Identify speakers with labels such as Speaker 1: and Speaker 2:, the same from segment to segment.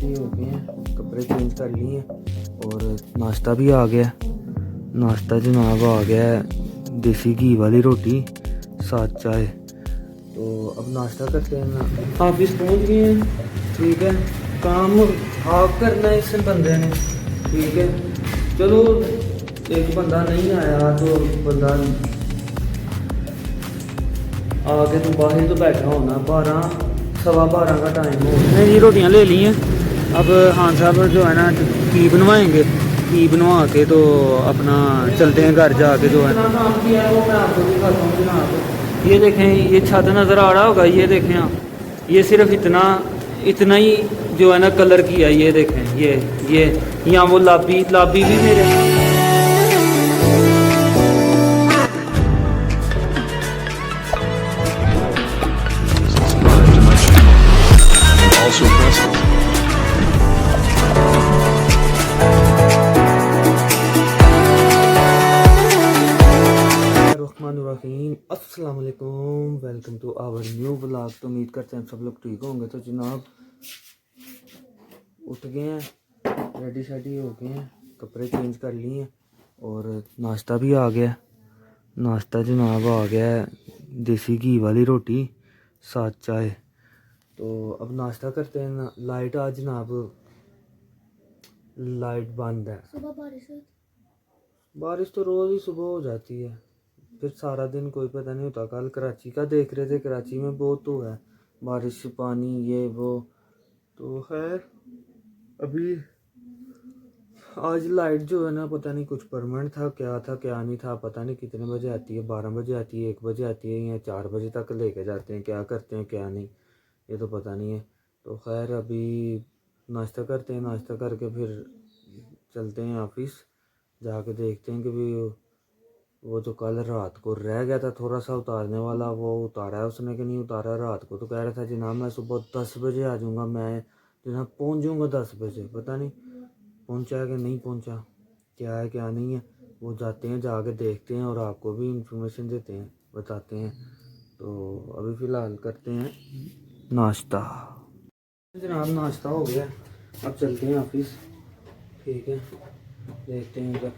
Speaker 1: Ready हो गए हैं, कपड़े चेंज कर लिए और नाश्ता भी आ गया। नाश्ता जनाब आ गया है, देसी घी वाली रोटी साथ चाय। तो अब नाश्ता करते हैं ना। ऑफिस पहुंच गए हैं, ठीक है। काम हाफ करना है इस बंदे ने, ठीक है। चलो एक बंदा नहीं आया तो बंदा आके तो बाहर तो बैठा होना। 12 सवा 12 का टाइम हो गया जी। रोटियां ले ली हैं। अब खान साहब जो है ना घी बनवाएंगे, घी बनवा के तो अपना चलते हैं घर जाके जो है ना काम किया है वो मैं आपको दिखाता हूँ जनाब। ये देखें, ये छत नज़र आ रहा होगा, ये देखें आप, ये सिर्फ इतना ही जो है ना कलर किया। ये देखें, ये यहाँ वो लाबी भी मेरे
Speaker 2: also press it.
Speaker 1: अस्सलाम वालेकुम, welcome to our new vlog. तो उम्मीद करते हैं सब लोग ठीक होंगे। तो जनाब उठ गए हैं, रेडी शेडी हो गए हैं, कपड़े चेंज कर लिए हैं और नाश्ता भी आ गया। नाश्ता जनाब आ गया है, देसी घी वाली रोटी साथ चाय। तो अब नाश्ता करते हैं ना। लाइट आज जनाब लाइट बंद है। सुबह बारिश तो रोज़ ही सुबह हो जाती है, फिर सारा दिन कोई पता नहीं होता। कल कराची का देख रहे थे, कराची में बहुत हुआ है बारिश, पानी ये वो। तो खैर अभी आज लाइट जो है ना पता नहीं कुछ परमानेंट था क्या नहीं था, पता नहीं कितने बजे आती है। 12 बजे आती है, 1 बजे आती है या 4 बजे तक लेके जाते हैं, क्या करते हैं क्या नहीं ये तो पता नहीं है। तो खैर अभी नाश्ता करते हैं, नाश्ता करके फिर चलते हैं ऑफिस। जाके देखते हैं कि भी वो जो कल रात को रह गया था थोड़ा सा उतारने वाला, वो उतारा है उसने कि नहीं उतारा। रात को तो कह रहा था जनाब मैं सुबह 10 बजे आ जाऊँगा, मैं जनाब पहुँच जाऊँगा 10 बजे। पता नहीं पहुँचा है कि नहीं पहुँचा, क्या है क्या नहीं है। वो जाते हैं, जाके देखते हैं और आपको भी इंफॉर्मेशन देते हैं, बताते हैं। तो अभी फ़िलहाल करते हैं नाश्ता। जनाब नाश्ता हो गया, अब चलते हैं ऑफिस, ठीक है। देखते हैं क्या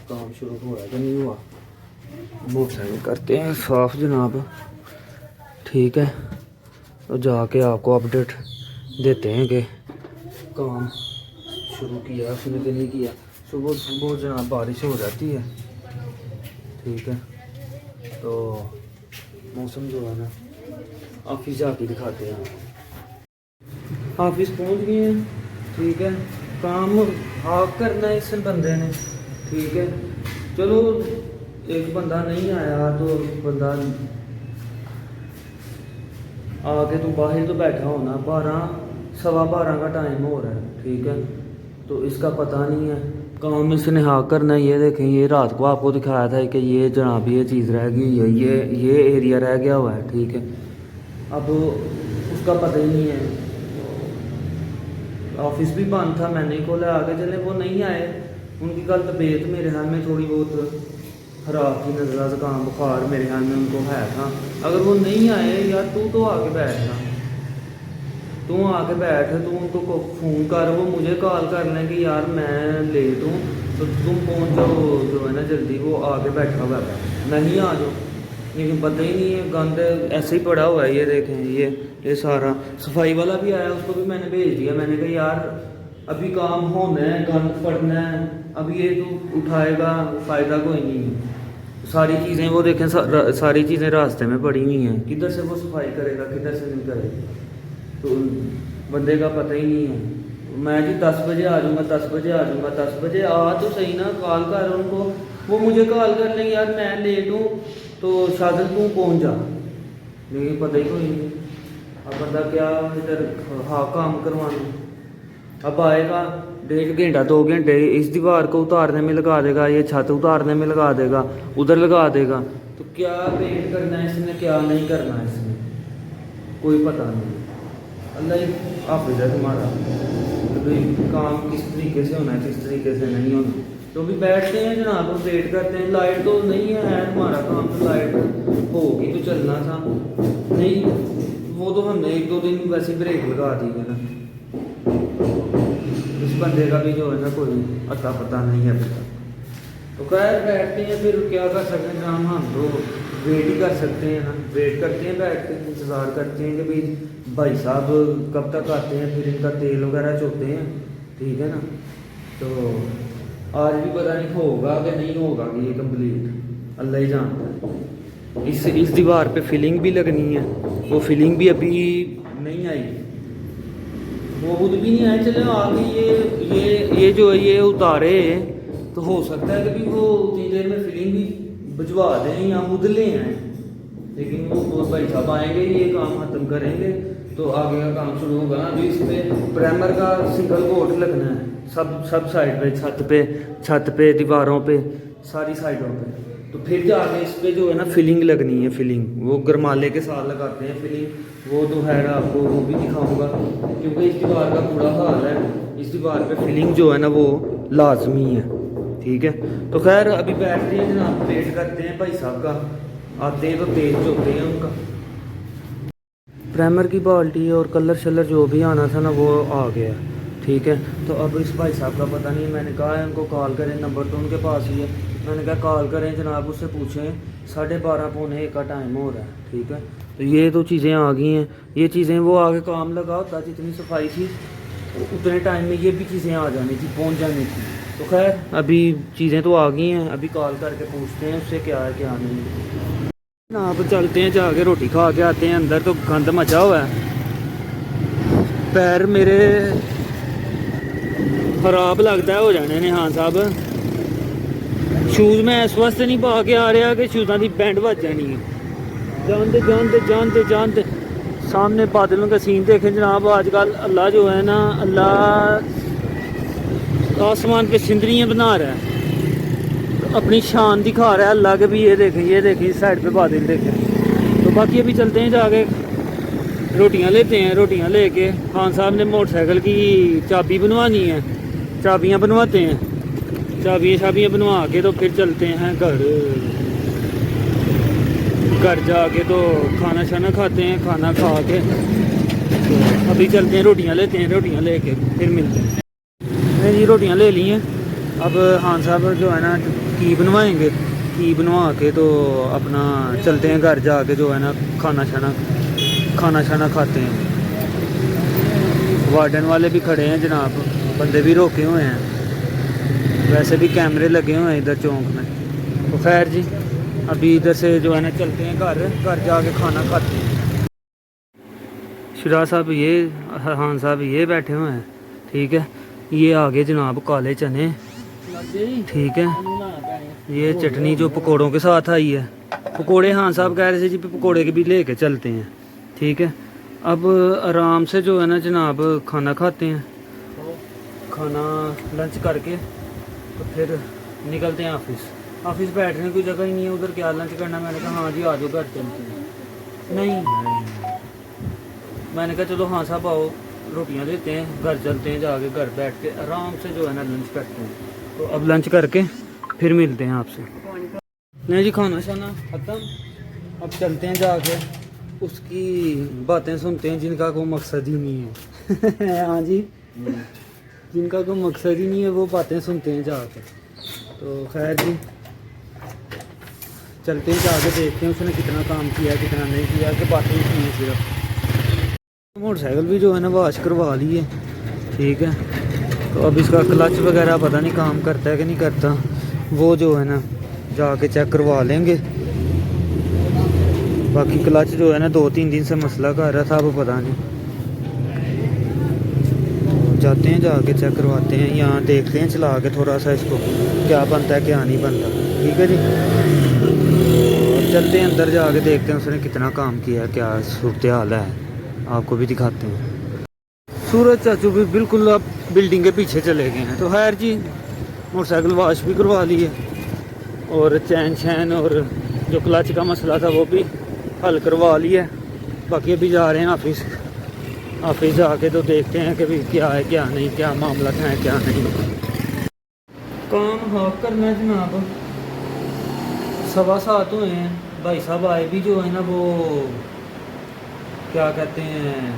Speaker 1: काम शुरू हुआ है कि नहीं हुआ। मोटरसाइकिल करते हैं साफ जनाब, ठीक है। तो जाके आपको अपडेट देते हैं कि काम शुरू किया उसने कि नहीं किया। सुबह सुबह जनाब बारिश हो जाती है, ठीक है। तो मौसम जो है ना ऑफिस जाके दिखाते हैं। ऑफिस पहुंच गए हैं, ठीक है। काम हाफ करना है इस बंदे ने, ठीक है। चलो एक बंदा नहीं आया तो बंदा आके तो बाहर तो बैठा होना। 12 सवा 12 का टाइम हो रहा है, ठीक है। तो इसका पता नहीं है काम इसने हाँ करना है। ये देखें, ये रात को आपको दिखाया था कि ये जनाब ये चीज़ रह गई है, ये एरिया रह गया हुआ है, ठीक है। अब उसका पता ही नहीं है। ऑफिस भी बंद था, मैंने खोला आगे चले, वो नहीं आए। उनकी कल तबीयत मेरे ख्याल में थोड़ी बहुत ख़राब थी, नज़ला ज़ुकाम बुखार मेरे ख्याल में उनको है था। अगर वो नहीं आए यार तू तो आके बैठना, तू आके बैठ, तू उनको फ़ोन कर, वो मुझे कॉल कर लें कि यार मैं लेट हूँ तो तुम पहुँच जाओ जो है ना जल्दी। वो आके बैठा हुआ है, नहीं आ जाओ, लेकिन पता ही नहीं है। गंद ऐसे ही पड़ा हुआ है, ये देखें, ये सारा। सफाई वाला भी आया, उसको भी मैंने भेज दिया। मैंने कहा यार अभी काम होना है, गंद पड़ना है, अभी ये तो उठाएगा फ़ायदा कोई नहीं है। सारी चीज़ें वो देखें, सारी चीज़ें रास्ते में पड़ी हुई हैं, किधर से वो सफाई करेगा किधर से नहीं करेगा, तो बंदे का पता ही नहीं है। मैं जी 10 बजे आ जाऊँगा, 10 बजे आ जाऊँगा, 10 बजे आ तो सही ना, कॉल कर उनको। वो मुझे कॉल कर लें यार मैं लेट हूँ तो शायद तू पहुँच जा, लेकिन पता ही कोई नहीं। अब बंदा क्या इधर हाँ काम करवाना। अब आएगा 1.5 घंटा 2 घंटे इस दीवार को उतारने में लगा देगा, ये छत उतारने में लगा देगा, उधर लगा देगा। तो क्या पेंट करना है इसने, क्या नहीं करना है इसने, कोई पता नहीं। अल्लाह ही हाफिज़ है तुम्हारा, तो काम किस तरीके से होना है किस तरीके से नहीं होना। तो भी बैठते हैं जनाब, वेट करते हैं। लाइट तो नहीं है हमारा काम, तो लाइट होगी तो चलना था, नहीं वो तो हमने 1-2 दिन वैसे ब्रेक लगा दी है ना। बंदे का भी जो है ना कोई अता पता नहीं है अभी तक। तो खैर बैठते हैं, फिर क्या कर सकते हैं हम तो वेट ही कर सकते हैं ना, वेट करते हैं, बैठ के इंतज़ार करते हैं कि भाई साहब कब तक आते हैं, फिर इनका तेल वगैरह चोते हैं, ठीक है ना। तो आज भी पता नहीं होगा कि नहीं होगा कि ये कंप्लीट, अल्लाह ही जानता है। इस दीवार पे फिलिंग भी लगनी है, वो फिलिंग भी अभी नहीं आई, वो खुद भी नहीं आए। चलो आगे ये जो है ये उतारे तो हो सकता है कि वो उतनी देर में फिलिंग भी भिजवा दें या खुद ले आए, लेकिन वो भाई साहब आएंगे, ये काम ख़त्म करेंगे तो आगे का काम शुरू होगा ना। अभी इस पर प्राइमर का सिंगल कोट लगना है सब साइड पे, छत पे दीवारों पे, सारी साइडों पे। तो फिर जाके इस पर जो है ना फिलिंग लगनी है, फिलिंग वो गरमाले के साथ लगाते हैं फिलिंग, वो तो है आपको वो भी दिखाऊंगा, क्योंकि इस दीवार का बुरा हाल है। इस दीवार पे फिलिंग जो है ना वो लाजमी है, ठीक है। तो खैर अभी बैठते हैं जनाब, वेट करते हैं भाई साहब का, आते हैं तो तेज चोते हैं उनका। प्राइमर की बाल्टी और कलर शलर जो भी आना था ना वो आ गया, ठीक है। तो अब इस भाई साहब का पता नहीं, मैंने कहा है उनको कॉल करें, नंबर तो उनके पास ही है, मैंने कहा कॉल करें जनाब, उससे पूछें, 12:30 पौने 1 का टाइम हो रहा है, ठीक है। तो ये तो चीज़ें आ गई हैं, ये चीज़ें वो आगे काम लगा होता, जितनी सफाई थी उतने टाइम में ये भी चीज़ें आ जानी थी, पहुंच जानी थी। तो खैर अभी चीज़ें तो आ गई हैं, अभी कॉल करके पूछते हैं उससे क्या है क्या नहीं। ना अब चलते हैं, जाके रोटी खा के आते हैं, अंदर तो गंद मचा हुआ है, पैर मेरे खराब लगता है हो जाने ने। हाँ साहब शूज़ मैं इस वास्ते नहीं पा के आ रहा कि शूज़ों की बैंड बज जानी है। जानते सामने बादलों का सीन देखें जनाब, आजकल अल्लाह जो है ना, अल्लाह आसमान पे सिंदरियाँ बना रहा है, तो अपनी शान दिखा रहा है अल्लाह के भी। ये देखें इस साइड पे बादल देखें। तो बाकी अभी चलते हैं, जाके रोटियां लेते हैं, रोटियां लेके खान साहब ने मोटरसाइकिल की चाबी बनवानी है, चाबियां बनवाते हैं, चाबियां बनवा के तो फिर चलते हैं घर जाके तो खाना शाना खाते हैं, खाना खा के तो अभी चलते हैं, रोटियां लेते हैं, रोटियां लेके फिर मिलते हैं। मैंने जी रोटियां ले ली हैं, अब खान साहब जो है ना की बनवाएंगे, की बनवा के तो अपना चलते हैं घर जाके जो है ना खाना शाना खाते हैं। वार्डन वाले भी खड़े हैं जनाब, बंदे भी रोके हुए हैं, वैसे भी कैमरे लगे हुए हैं इधर चौंक में। तो खैर जी अभी इधर से जो है ना चलते हैं घर जाके खाना खाते हैं। शिराज साहब ये, खान साहब ये बैठे हुए हैं, ठीक है। ये आगे जनाब काले चने, ठीक है। ये चटनी जो पकोड़ों के साथ आई है, पकोड़े खान साहब कह रहे थे जी पकोड़े के भी लेके चलते हैं, ठीक है। अब आराम से जो है ना जनाब खाना खाते हैं, खाना लंच करके तो फिर निकलते हैं ऑफिस बैठने की कोई जगह ही नहीं है उधर, क्या लंच करना। मैंने कहा हाँ जी आ जाओ घर चलते हैं। नहीं मैंने कहा चलो हाँ साहब आओ रोटियां देते हैं, घर चलते हैं, जाके घर बैठ के आराम से जो है ना लंच करते हैं। तो अब लंच करके फिर मिलते हैं आपसे। नहीं जी खाना शाना ख़त्म, अब चलते हैं जाके उसकी बातें सुनते हैं जिनका कोई मकसद ही नहीं है। हाँ जी जिनका कोई मकसद ही नहीं है वो बातें सुनते हैं जाके। तो खैर जी चलते हैं जाके, देखते हैं उसने कितना काम किया कितना नहीं किया, कि बातें ही सुनी सिर्फ। मोटरसाइकिल भी जो है ना वॉश करवा ली है, ठीक है। तो अब इसका क्लच वगैरह पता नहीं काम करता है कि नहीं करता, वो जो है ना जाके चेक करवा लेंगे। बाकी क्लच जो है ना 2-3 दिन से मसला कर रहा था, वो पता नहीं, जाते हैं जाके चेक करवाते हैं, यहाँ देखते हैं चला के थोड़ा सा इसको क्या बनता है क्या नहीं बनता, ठीक है जी। और चलते हैं अंदर जाके देखते हैं उसने कितना काम किया, क्या सूरत हाल है, आपको भी दिखाते हैं। सूरज चाचू भी बिल्कुल अब बिल्डिंग के पीछे चले गए हैं। तो खैर जी मोटरसाइकिल वॉश भी करवा ली है, और चैन शैन और जो क्लच का मसला था वो भी हल करवा लिया है। बाकी अभी जा रहे हैं ऑफिस जाके तो देखते हैं कि भी क्या है क्या नहीं, क्या मामला है क्या नहीं। काम हाँ करना है जनाब, 7:15 हुए हैं, भाई साहब आए भी जो है ना वो क्या कहते हैं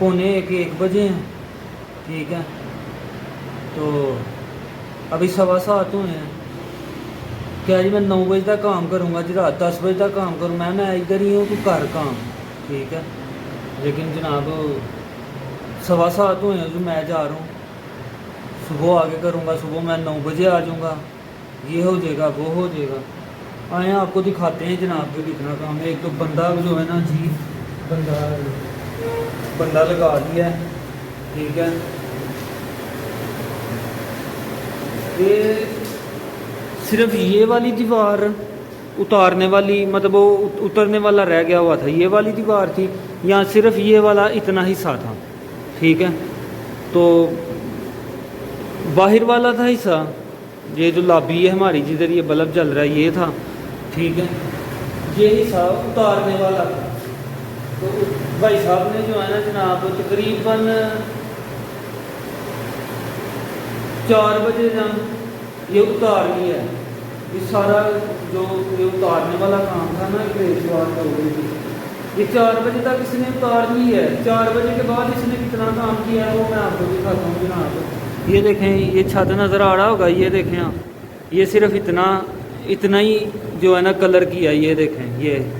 Speaker 1: 1:45 बजे हैं, ठीक है। तो अभी 7:15 हुए हैं। क्या जी मैं 9 बजे तक काम करूँगा जी, रात 10 बजे तक काम करूँ, मैं इधर ही हूँ तो कर काम, ठीक है। लेकिन जनाब 7:15 हुए हैं जो मैं जा रहा हूँ, सुबह आगे करूँगा, सुबह मैं 9 बजे आ जाऊँगा, ये हो जाएगा वो हो जाएगा। आए आपको दिखाते हैं जनाब के कितना काम है। एक तो बंदा जो है ना जी, बंदा लगा दिया है, ठीक है। ये सिर्फ ये वाली दीवार उतारने वाली, मतलब वो उतरने वाला रह गया हुआ था, ये वाली दीवार थी, यहाँ सिर्फ ये वाला इतना हिस्सा था, ठीक है। तो बाहर वाला था हिस्सा, ये जो लॉबी है हमारी जिधर ये बल्ब जल रहा है ये था, ठीक है। ये हिस्सा उतारने वाला था। तो भाई साहब ने जो है ना जनाब तकरीबन 4 बजे ना ये उतार लिया है। ये सारा जो ये उतारने वाला काम था ना, ग्रेजुआत हो गई थी, ये 4 बजे तक इसने उतार ली है। 4 बजे के बाद इसने कितना काम किया है वो मैं आपको दिखाता हूँ जनाब। ये देखें, ये छत नज़र आ रहा होगा, ये देखें आप, ये सिर्फ इतना ही जो है ना कलर किया, ये देखें,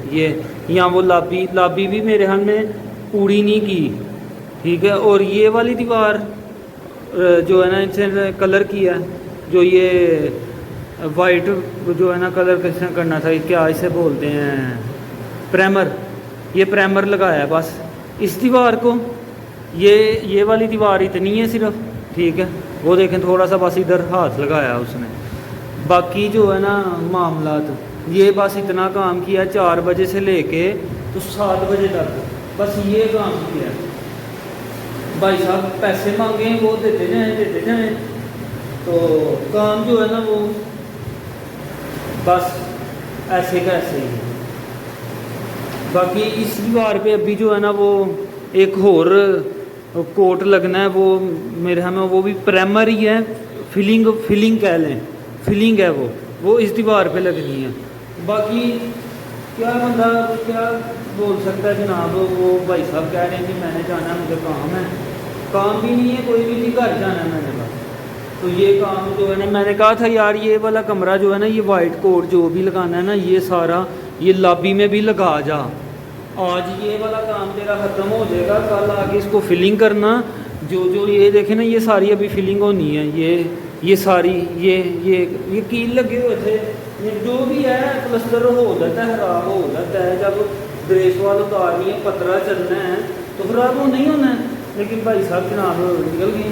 Speaker 1: ये यहाँ वो लॉबी भी मेरे हाल में पूरी नहीं की, ठीक है। और ये वाली दीवार जो है ना इनसे कलर किया, जो ये वाइट जो है ना कलर कैसे करना था, क्या इसे बोलते हैं, प्राइमर, ये प्राइमर लगाया है बस इस दीवार को। ये वाली दीवार इतनी है सिर्फ, ठीक है। वो देखें थोड़ा सा बस इधर हाथ लगाया उसने, बाकी जो है ना मामलात, ये बस इतना काम किया 4 बजे से लेके तो 7 बजे तक, बस ये काम किया। भाई साहब पैसे मांगे वो देते जाएं, तो काम जो है ना वो बस ऐसे का ऐसे ही। बाकी इस दीवार पे अभी जो है ना वो एक और कोट लगना है, वो मेरे हाँ में वो भी प्राइमर ही है, फिलिंग कह लें, फिलिंग है वो इस दीवार पे लगनी है। बाकी क्या बंदा क्या बोल सकता है जनाब। वो भाई साहब कह रहे हैं कि मैंने जाना है, मुझे काम है, काम भी नहीं है कोई भी नहीं, घर जाना है मैंने बस। तो ये काम जो है ना, मैंने कहा था यार ये वाला कमरा जो है ना, ये वाइट कोट जो भी लगाना है ना, ये सारा ये लॉबी में भी लगा जा। आज ये वाला काम तेरा ख़त्म हो जाएगा, कल आगे इसको फिलिंग करना। जो ये देखे ना, ये सारी अभी फिलिंग होनी है, ये सारी ये कील लगे हुए थे, ये जो भी है प्लस्तर हो जाता है, खराब हो जाता है। जब ब्रेस वाल उतारनी है, पतरा चलना है तो खराब हो नहीं होना है। लेकिन भाई साहब जनाब निकल गए।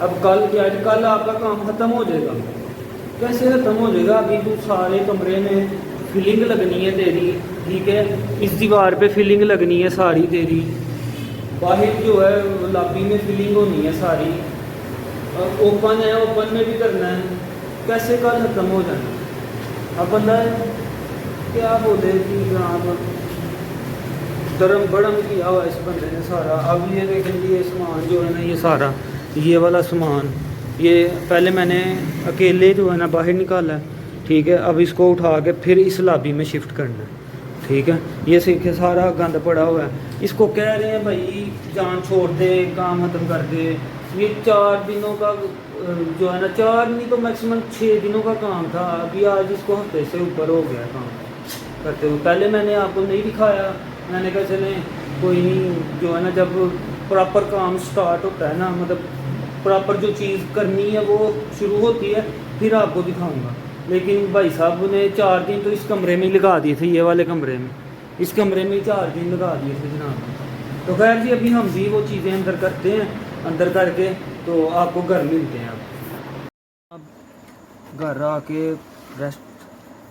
Speaker 1: अब कल आपका काम ख़त्म हो जाएगा। कैसे ख़त्म हो जाएगा? अभी तो सारे कमरे में फिलिंग लगनी है तेरी, ठीक है। इस दीवार पे फिलिंग लगनी है सारी तेरी, बाहर जो है लॉबी में फिलिंग होनी है सारी, और ओपन है, ओपन में भी करना है। कैसे कल ख़त्म हो जाना? अब बंदा क्या बोले कि जनाब धर्म बड़म किया हुआ इस बंदे ने सारा। अब ये देखेंगे ये सामान जो है ना, ये सारा ये वाला सामान, ये पहले मैंने अकेले जो है ना बाहर निकाला है, ठीक है। अब इसको उठा के फिर इस लॉबी में शिफ्ट करना है, ठीक है। ये सीखे सारा गंद पड़ा हुआ है, इसको कह रहे हैं भाई जान छोड़ दे, काम ख़त्म कर दे। ये 4 दिनों का जो है ना, 4 नहीं तो मैक्सिमम 6 दिनों का काम था। अभी आज इसको हफ्ते से ऊपर हो गया काम करते हुए। पहले मैंने आपको नहीं दिखाया, मैंने कहा चले कोई नहीं, जो है ना जब प्रॉपर काम स्टार्ट होता है ना, मतलब प्रॉपर जो चीज़ करनी है वो शुरू होती है, फिर आपको दिखाऊंगा। लेकिन भाई साहब ने 4 दिन तो इस कमरे में ही लगा दिए थे, ये वाले कमरे में, इस कमरे में 4 दिन लगा दिए थे जनाब। तो खैर जी अभी हम भी वो चीज़ें अंदर करते हैं, अंदर करके तो आपको घर मिलते हैं। अब घर आके रेस्ट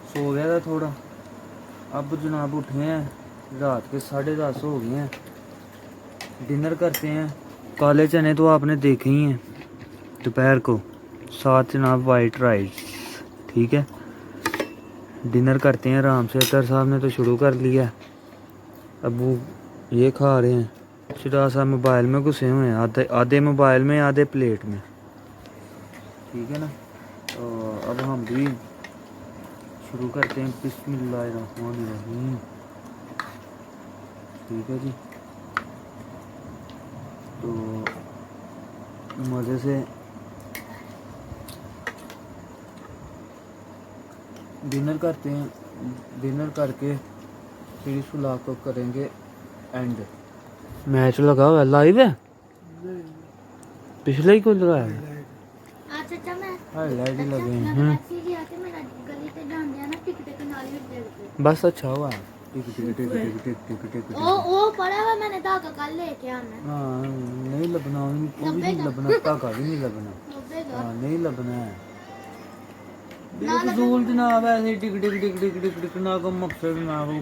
Speaker 1: सो गया था थोड़ा, अब जनाब उठे हैं, रात के 10:30 हो गए हैं, डिनर करते हैं। काले चने तो आपने देखे ही हैं दोपहर को, साथ जनाब वाइट राइस, ठीक है। डिनर करते हैं आराम से। अतर साहब ने तो शुरू कर लिया, अब वो ये खा रहे हैं। शिरा साहब मोबाइल में घुसे हुए हैं, आधे मोबाइल में आधे प्लेट में, ठीक है ना। तो अब हम भी शुरू करते हैं। बिस्मिल्लाहिर्रहमानिर्रहीम, ठीक है जी। तो मज़े से डिनर करते हैं। डिनर करके फिर इस व्लॉग को करेंगे एंड। मैच लगा हुआ है, लाइव है, पिछले ही को लगाया है,
Speaker 3: अच्छा मैं
Speaker 1: हाईलाइट ही लगे हैं।
Speaker 3: गैलेक्सी की आके मेरा गली ते जान दिया ना टिक टिक नाल ही दे
Speaker 1: बस अच्छा हुआ। टिक टिक टिक टिक टिक टिक टिक
Speaker 3: ओ पड़ा हुआ मैंने धागा कल लेके आना
Speaker 1: हाँ नहीं लबना, वो भी नहीं लबना, धागा भी नहीं लबना।
Speaker 3: लबेगा
Speaker 1: हाँ नहीं लबना है बेफजूल जनाब, ऐसे टिक टिक टिक टिक टिक टिक ना को मकसद ना को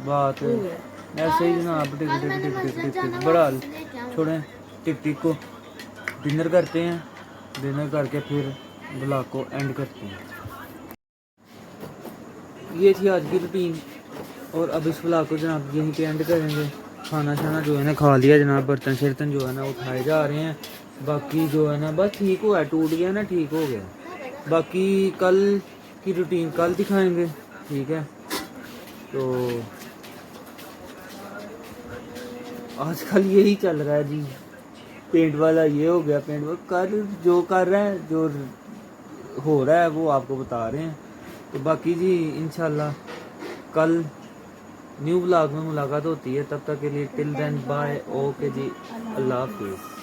Speaker 1: बात ऐसे ही जनाब। टिक टिक टिक टिक टिक टिक बड़ा छोड़ें टिक टिक को। डिनर करते हैं, डिनर करके फिर ब्लॉग को एंड करते हैं। ये थी आज की रूटीन और अब इस ब्लॉग को जनाब यहीं पे एंड करेंगे। खाना शाना जो है ना खा लिया जनाब, बर्तन शर्तन जो है ना उठाए जा रहे हैं। बाकी जो है ना बस ठीक हुआ है, टूट गया ना ठीक हो गया। बाकी कल की रूटीन कल दिखाएंगे, ठीक है। तो आजकल यही चल रहा है जी, पेंट वाला ये हो गया, पेंट वाला कर जो कर रहा है, जो हो रहा है वो आपको बता रहे हैं। तो बाकी जी इंशाल्लाह कल न्यू व्लॉग में मुलाकात होती है। तब तक के लिए टिल देन बाय, ओके जी, अल्लाह हाफिज़।